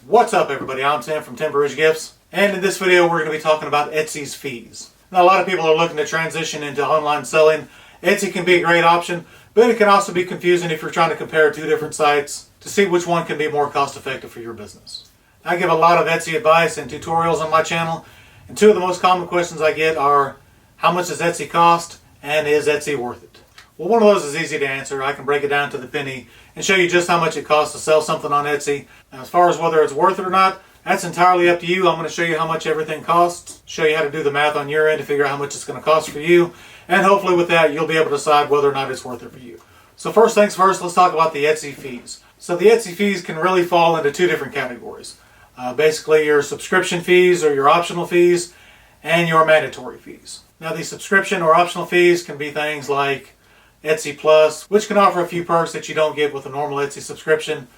What's up everybody, I'm Tim from Timber Ridge Gifts, and in this video we're going to be talking about Etsy's fees. Now a lot of people are looking to transition into online selling. Etsy can be a great option, but it can also be confusing if you're trying to compare two different sites to see which one can be more cost effective for your business. I give a lot of Etsy advice and tutorials on my channel, and two of the most common questions I get are, how much does Etsy cost, and is Etsy worth it? Well, one of those is easy to answer. I can break it down to the penny and show you just how much it costs to sell something on Etsy. Now, as far as whether it's worth it or not, that's entirely up to you. I'm going to show you how much everything costs, show you how to do the math on your end to figure out how much it's going to cost for you, and hopefully with that you'll be able to decide whether or not it's worth it for you. So first things first, let's talk about the Etsy fees. So the Etsy fees can really fall into two different categories. Basically your subscription fees or your optional fees and your mandatory fees. Now these subscription or optional fees can be things like Etsy Plus, which can offer a few perks that you don't get with a normal Etsy subscription.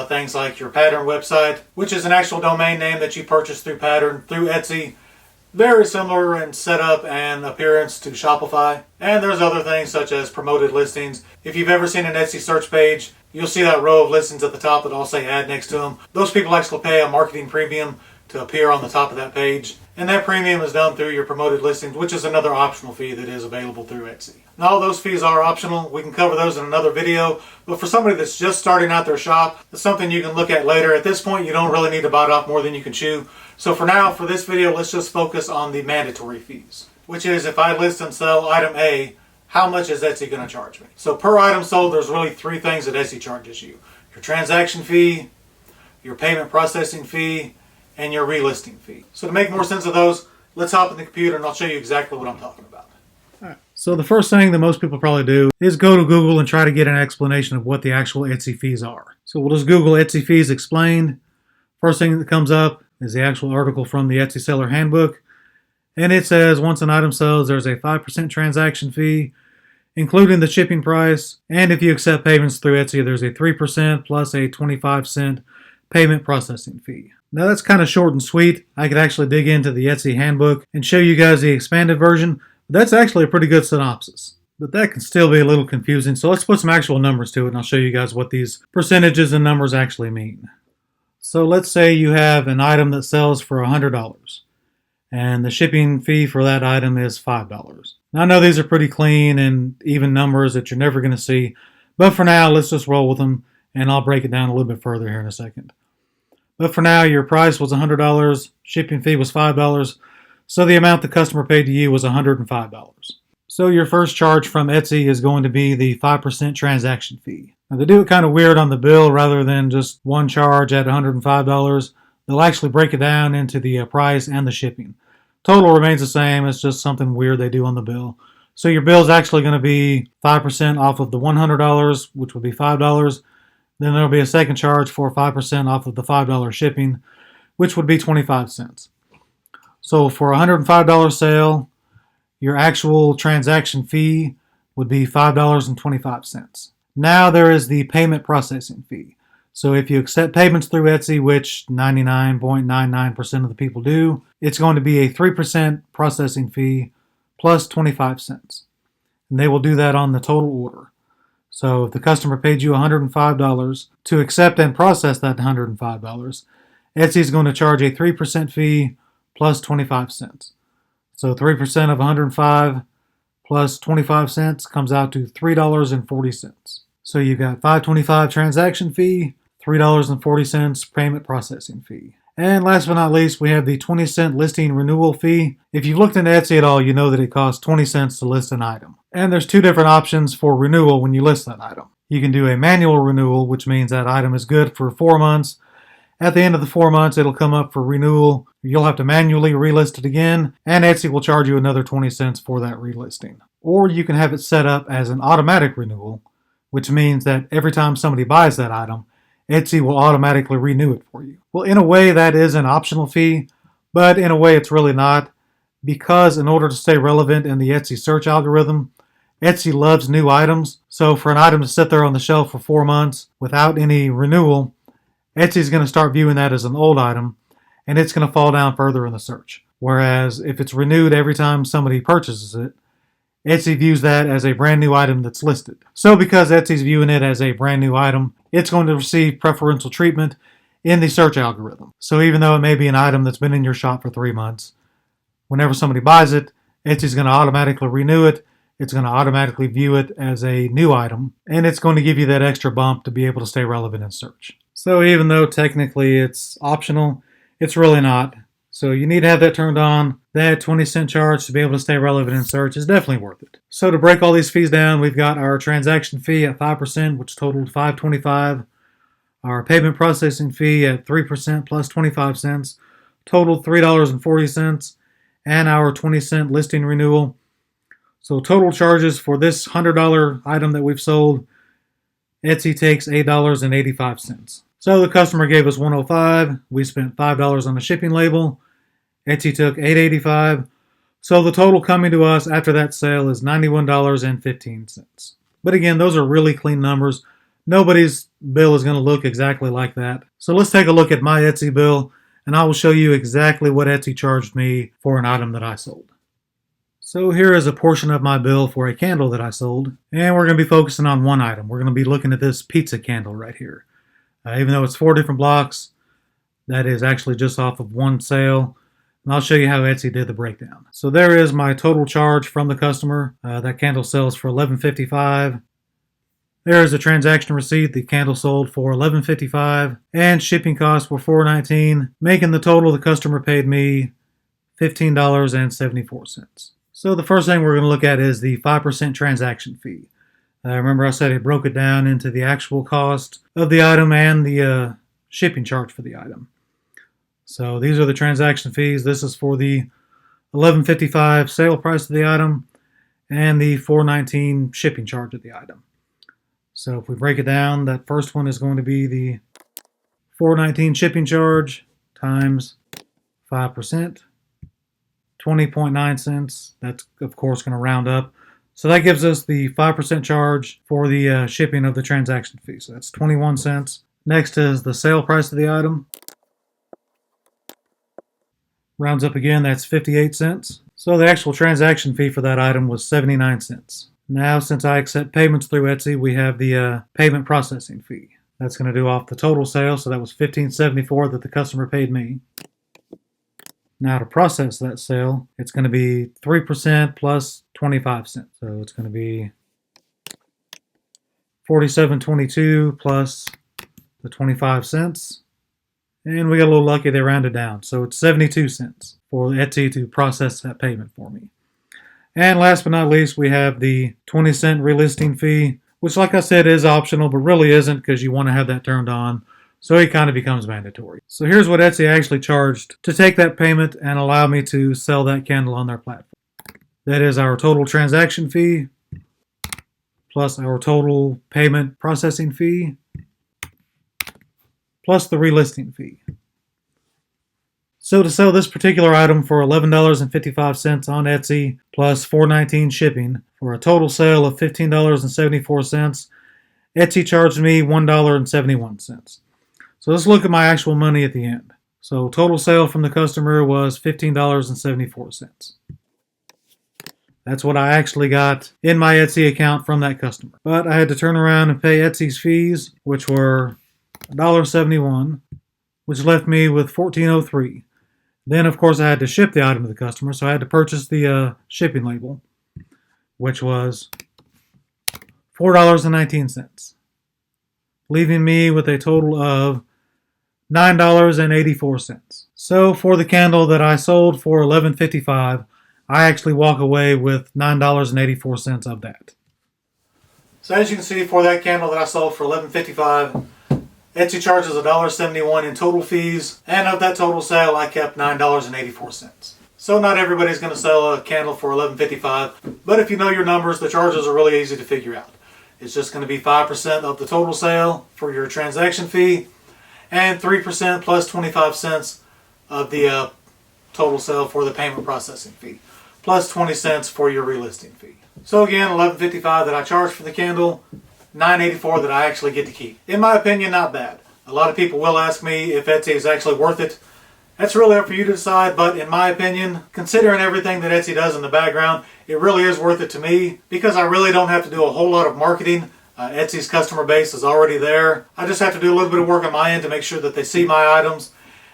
Things like your Pattern website, which is an actual domain name that you purchase through Pattern, through Etsy. Very similar in setup and appearance to Shopify. And there's other things such as promoted listings. If you've ever seen an Etsy search page, you'll see that row of listings at the top that all say ad next to them. Those people actually pay a marketing premium to appear on the top of that page. And that premium is done through your promoted listings, which is another optional fee that is available through Etsy. Now all those fees are optional. We can cover those in another video. But for somebody that's just starting out their shop, it's something you can look at later. At this point, you don't really need to bite off more than you can chew. So for now, for this video, let's just focus on the mandatory fees, which is if I list and sell item A, how much is Etsy going to charge me? So per item sold, there's really three things that Etsy charges you. Your transaction fee, your payment processing fee, and your relisting fee. So to make more sense of those, let's hop in the computer and I'll show you exactly what I'm talking about. Alright. So the first thing that most people probably do is go to Google and try to get an explanation of what the actual Etsy fees are. So we'll just Google Etsy fees explained. First thing that comes up is the actual article from the Etsy Seller Handbook. And it says once an item sells, there's a 5% transaction fee, including the shipping price. And if you accept payments through Etsy, there's a 3% plus a 25-cent payment processing fee. Now that's kind of short and sweet. I could actually dig into the Etsy handbook and show you guys the expanded version. That's actually a pretty good synopsis, but that can still be a little confusing. So let's put some actual numbers to it and I'll show you guys what these percentages and numbers actually mean. So let's say you have an item that sells for $100 and the shipping fee for that item is $5. Now I know these are pretty clean and even numbers that you're never going to see, but for now let's just roll with them and I'll break it down a little bit further here in a second. But for now, your price was $100, shipping fee was $5, so the amount the customer paid to you was $105. So your first charge from Etsy is going to be the 5% transaction fee. Now they do it kind of weird on the bill rather than just one charge at $105. They'll actually break it down into the price and the shipping. Total remains the same, it's just something weird they do on the bill. So your bill is actually going to be 5% off of the $100, which would be $5. Then there'll be a second charge for 5% off of the $5 shipping, which would be 25 cents. So for a $105 sale, your actual transaction fee would be $5.25. Now there is the payment processing fee. So if you accept payments through Etsy, which 99.99% of the people do, it's going to be a 3% processing fee plus 25 cents. And they will do that on the total order. So if the customer paid you $105 to accept and process that $105, Etsy is going to charge a 3% fee plus 25 cents. So 3% of $105 plus 25 cents comes out to $3.40. So you've got $5.25 transaction fee, $3.40 payment processing fee. And last but not least, we have the 20-cent listing renewal fee. If you've looked into Etsy at all, you know that it costs 20 cents to list an item. And there's two different options for renewal when you list that item. You can do a manual renewal, which means that item is good for 4 months. At the end of the 4 months, it'll come up for renewal. You'll have to manually relist it again, and Etsy will charge you another 20 cents for that relisting. Or you can have it set up as an automatic renewal, which means that every time somebody buys that item, Etsy will automatically renew it for you. Well, in a way, that is an optional fee, but in a way, it's really not, because in order to stay relevant in the Etsy search algorithm, Etsy loves new items. So for an item to sit there on the shelf for 4 months without any renewal, Etsy's going to start viewing that as an old item, and it's going to fall down further in the search. Whereas if it's renewed every time somebody purchases it, Etsy views that as a brand new item that's listed. So because Etsy's viewing it as a brand new item, it's going to receive preferential treatment in the search algorithm. So even though it may be an item that's been in your shop for 3 months, whenever somebody buys it, Etsy's going to automatically renew it. It's going to automatically view it as a new item, and it's going to give you that extra bump to be able to stay relevant in search. So even though technically it's optional, it's really not. So you need to have that turned on. That 20-cent charge to be able to stay relevant in search is definitely worth it. So to break all these fees down, we've got our transaction fee at 5%, which totaled $5.25. Our payment processing fee at 3% plus 25 cents, totaled $3.40. And our 20-cent listing renewal. So total charges for this $100 item that we've sold, Etsy takes $8.85. So the customer gave us $105. We spent $5 on the shipping label. Etsy took $8.85. So the total coming to us after that sale is $91.15. But again, those are really clean numbers. Nobody's bill is going to look exactly like that. So let's take a look at my Etsy bill, and I will show you exactly what Etsy charged me for an item that I sold. So here is a portion of my bill for a candle that I sold, and we're going to be focusing on one item. We're going to be looking at this pizza candle right here. Even though it's 4 different blocks, that is actually just off of one sale, and I'll show you how Etsy did the breakdown. So there is my total charge from the customer. That candle sells for $11.55. There is a transaction receipt. The candle sold for $11.55, and shipping costs were $4.19, making the total the customer paid me $15.74. So the first thing we're going to look at is the 5% transaction fee. Remember I said it broke it down into the actual cost of the item and the shipping charge for the item. So these are the transaction fees. This is for the $11.55 sale price of the item and the $4.19 shipping charge of the item. So if we break it down, that first one is going to be the $4.19 shipping charge times 5%, 20.9 cents. That's, of course, going to round up. So that gives us the 5% charge for the shipping of the transaction fee. So that's 21 cents. Next is the sale price of the item. Rounds up again, that's 58 cents. So the actual transaction fee for that item was 79 cents. Now, since I accept payments through Etsy, we have the payment processing fee. That's going to do off the total sale, so that was $15.74 that the customer paid me. Now, to process that sale, it's going to be 3% plus 25 cents. So it's going to be $47.22 plus the 25 cents. And we got a little lucky, they rounded down. So it's 72 cents for Etsy to process that payment for me. And last but not least, we have the 20-cent relisting fee, which, like I said, is optional, but really isn't because you want to have that turned on. So it kind of becomes mandatory. So here's what Etsy actually charged to take that payment and allow me to sell that candle on their platform. That is our total transaction fee, plus our total payment processing fee, plus the relisting fee. So to sell this particular item for $11.55 on Etsy, plus $4.19 shipping, for a total sale of $15.74, Etsy charged me $1.71. So let's look at my actual money at the end. So total sale from the customer was $15.74. That's what I actually got in my Etsy account from that customer. But I had to turn around and pay Etsy's fees, which were $1.71, which left me with $14.03. Then, of course, I had to ship the item to the customer, so I had to purchase the shipping label, which was $4.19, leaving me with a total of $9.84. So for the candle that I sold for $11.55, I actually walk away with $9.84 of that. So as you can see, for that candle that I sold for $11.55, Etsy charges $1.71 in total fees, and of that total sale, I kept $9.84. So not everybody's going to sell a candle for $11.55, but if you know your numbers, the charges are really easy to figure out. It's just going to be 5% of the total sale for your transaction fee, and 3% plus 25 cents of the total sale for the payment processing fee, plus 20 cents for your relisting fee. So again, $11.55 that I charge for the candle, $9.84 that I actually get to keep. In my opinion, not bad. A lot of people will ask me if Etsy is actually worth it. That's really up for you to decide, but in my opinion, considering everything that Etsy does in the background, it really is worth it to me because I really don't have to do a whole lot of marketing Etsy's customer base is already there. I just have to do a little bit of work on my end to make sure that they see my items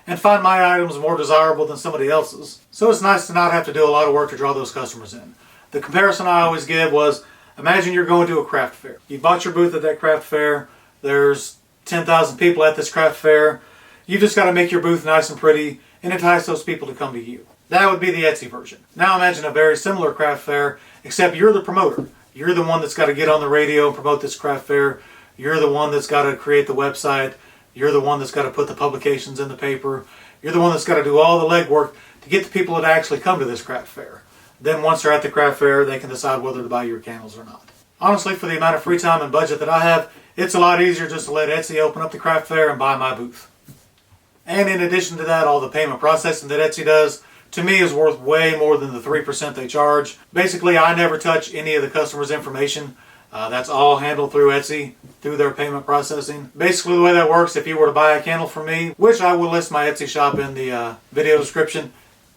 and find my items more desirable than somebody else's. So it's nice to not have to do a lot of work to draw those customers in. The comparison I always give was, imagine you're going to a craft fair. You bought your booth at that craft fair. There's 10,000 people at this craft fair. You've just got to make your booth nice and pretty and entice those people to come to you. That would be the Etsy version. Now imagine a very similar craft fair, except you're the promoter. You're the one that's got to get on the radio and promote this craft fair. You're the one that's got to create the website. You're the one that's got to put the publications in the paper. You're the one that's got to do all the legwork to get the people to actually come to this craft fair. Then once they're at the craft fair, they can decide whether to buy your candles or not. Honestly, for the amount of free time and budget that I have, it's a lot easier just to let Etsy open up the craft fair and buy my booth. And in addition to that, all the payment processing that Etsy does, to me, is worth way more than the 3% they charge. Basically, I never touch any of the customer's information. That's all handled through Etsy, through their payment processing. Basically, the way that works, if you were to buy a candle from me, which I will list my Etsy shop in the video description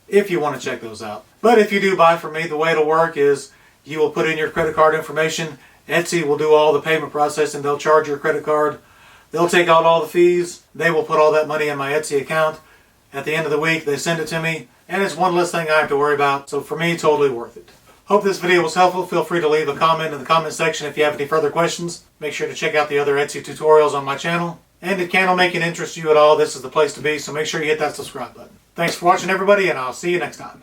if you want to check those out. But if you do buy from me, the way it'll work is you will put in your credit card information. Etsy will do all the payment processing. They'll charge your credit card. They'll take out all the fees. They will put all that money in my Etsy account. At the end of the week, they send it to me, and it's one less thing I have to worry about. So for me, totally worth it. Hope this video was helpful. Feel free to leave a comment in the comment section if you have any further questions. Make sure to check out the other Etsy tutorials on my channel. And if candle making interests you at all, this is the place to be, so make sure you hit that subscribe button. Thanks for watching, everybody, and I'll see you next time.